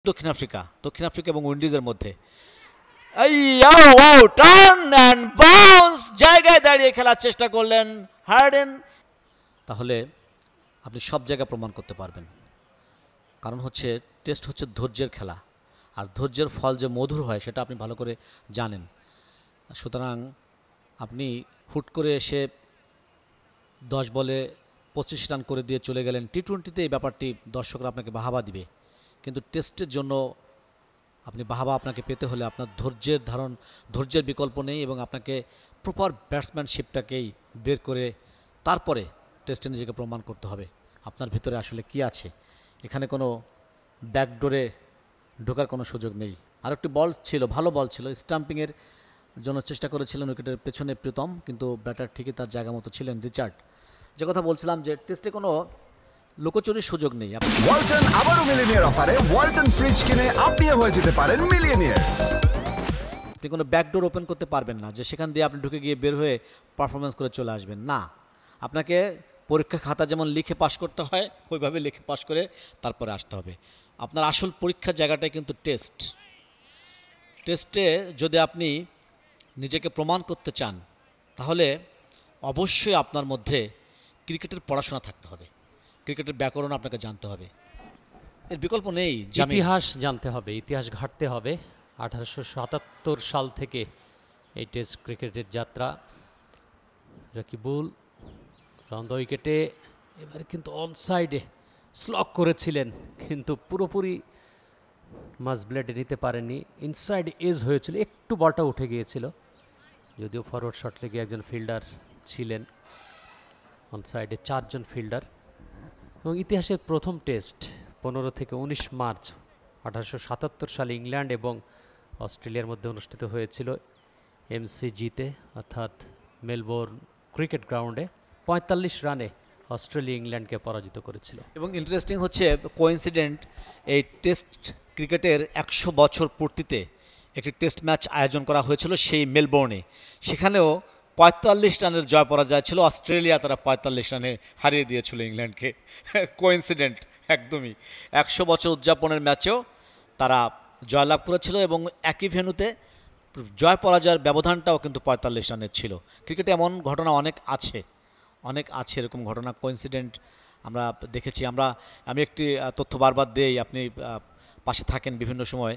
দক্ষিণ আফ্রিকা এবং উইন্ডিজের মধ্যে টার্ন অ্যান্ড বাউন্স জায়গায় দাঁড়িয়ে খেলার চেষ্টা করলেন হার্ডেন। তাহলে আপনি সব জায়গায় প্রমাণ করতে পারবেন, কারণ হচ্ছে টেস্ট হচ্ছে ধৈর্যের খেলা, আর ধৈর্যের ফল যে মধুর হয় সেটা আপনি ভালো করে জানেন। সুতরাং আপনি হুট করে এসে 10 বলে 25 রান করে দিয়ে চলে গেলেন। টি-20তে এই ব্যাপারটি দর্শকরা আপনাকে বাহাবা দিবে, কিন্তু টেস্টের জন্য আপনি বাহাবা আপনাকে পেতে হলে আপনার ধৈর্যের বিকল্প নেই, এবং আপনাকে প্রপার ব্যাটসম্যানশিপটাকেই বের করে তারপরে টেস্টে নিজেকে প্রমাণ করতে হবে আপনার ভিতরে আসলে কি আছে। এখানে কোনো ব্যাকডোরে ঢোকার কোনো সুযোগ নেই। আর একটি বল ছিল, ভালো বল ছিল, স্টাম্পিংয়ের জন্য চেষ্টা করেছিলেন উইকেটের পেছনে প্রীতম, কিন্তু ব্যাটার ঠিকই তার জায়গা মতো ছিলেন রিচার্ড। যে কথা বলছিলাম যে টেস্টে কোনো লুকোচুরির সুযোগ নেই। ওয়ালটন আবারও মিলিয়নিয়ার অফারে ওয়ালটন ফ্রিজ কিনে আপনিও হয়ে যেতে পারেন মিলিয়নিয়ার। আপনি কোনো ব্যাকডোর ওপেন করতে পারবেন না যে সেখান দিয়ে আপনি ঢুকে গিয়ে বের হয়ে পারফরমেন্স করে চলে আসবেন না। আপনাকে পরীক্ষার খাতা যেমন লিখে পাশ করতে হয় ওইভাবে লিখে পাশ করে তারপরে আসতে হবে। আপনার আসল পরীক্ষার জায়গাটাই কিন্তু টেস্টে যদি আপনি নিজেকে প্রমাণ করতে চান তাহলে অবশ্যই আপনার মধ্যে ক্রিকেটের পড়াশোনা থাকতে হবে, ক্রিকেটের ব্যাকরণ আপনাকে জানতে হবে, এর বিকল্প নেই। ইতিহাস জানতে হবে, ইতিহাস ঘাঁটতে হবে। 1877 সাল থেকে এই টেস্ট ক্রিকেটের যাত্রা। রাকিবুল রাউন্ড উইকেটে এবারে কিন্তু অন সাইডে স্লক করেছিলেন, কিন্তু পুরোপুরি মাস ব্লেডে নিতে পারেননি। ইনসাইড এজ হয়েছিল, একটু বলটা উঠে গিয়েছিল, যদিও ফরওয়ার্ড শট লেগে একজন ফিল্ডার ছিলেন। অন সাইডে 4 জন ফিল্ডার। এবং ইতিহাসের প্রথম টেস্ট 15 থেকে 19 মার্চ 1877 সালে ইংল্যান্ড এবং অস্ট্রেলিয়ার মধ্যে অনুষ্ঠিত হয়েছিল এমসিজিতে, অর্থাৎ মেলবোর্ন ক্রিকেট গ্রাউন্ডে। 45 রানে অস্ট্রেলিয়া ইংল্যান্ডকে পরাজিত করেছিল। এবং ইন্টারেস্টিং হচ্ছে কোইন্সিডেন্ট, এই টেস্ট ক্রিকেটের 100 বছর পূর্তিতে একটি টেস্ট ম্যাচ আয়োজন করা হয়েছিল সেই মেলবোর্নে। সেখানেও 45 রানের জয় পরাজয় ছিল, অস্ট্রেলিয়া তারা 45 রানে হারিয়ে দিয়েছিল ইংল্যান্ডকে। কোইন্সিডেন্ট একদমই। 100 বছর উদযাপনের ম্যাচেও তারা জয়লাভ করেছিল, এবং একই ভেন্যুতে জয় পরাজয়ের ব্যবধানটাও কিন্তু 45 রানের ছিল। ক্রিকেটে এমন ঘটনা অনেক আছে এরকম ঘটনা, কোইন্সিডেন্ট আমরা দেখেছি। আমি একটি তথ্য বারবার দেই, আপনি পাশে থাকেন বিভিন্ন সময়,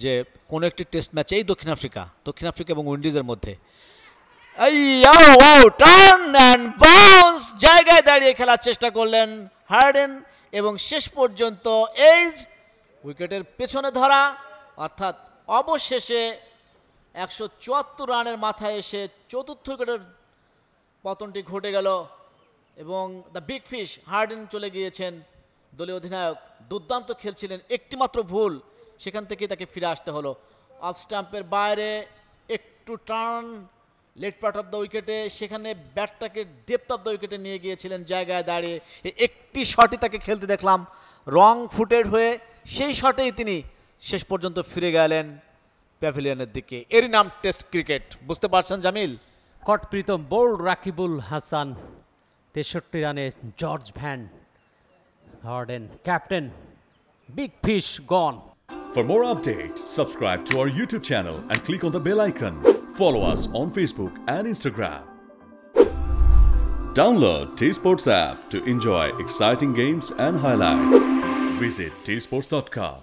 যে কোনো একটি টেস্ট ম্যাচে এই দক্ষিণ আফ্রিকা এবং উইন্ডিজের মধ্যে টার্ন অ্যান্ড বাউন্স জায়গায় দাঁড়িয়ে খেলার চেষ্টা করলেন হার্ডেন, এবং শেষ পর্যন্ত এজ উইকেটের পেছনে ধরা, অর্থাৎ অবশেষে 174 রানের মাথায় এসে চতুর্থ উইকেটের পতনটি ঘটে গেল, এবং দ্য বিগ ফিশ হার্ডেন চলে গিয়েছেন। দলীয় অধিনায়ক দুর্দান্ত খেলছিলেন, একটিমাত্র ভুল, সেখান থেকেই তাকে ফিরে আসতে হলো। অফ স্টাম্পের বাইরে একটু turn late part of the উইকেটে, সেখানে ব্যাটটাকে ডেপথ অফ দ্য উইকেটে নিয়ে গিয়েছিলেন জায়গায় দাঁড়িয়ে। একটি শটই তাকে খেলতে দেখলাম রং ফুটেড হয়ে, সেই শটেই তিনি শেষ পর্যন্ত ফিরে গেলেন প্যাভিলিয়নের দিকে। এরই নাম টেস্ট ক্রিকেট, বুঝতে পারছেন জামিল? কট প্রীতম বোল্ড রাকিবুল হাসান, 63 রানে George van harden captain, big fish gone. For more updates, subscribe to our YouTube channel and click on the bell icon. Follow us on Facebook and Instagram. Download T-Sports app to enjoy exciting games and highlights. Visit tsports.com.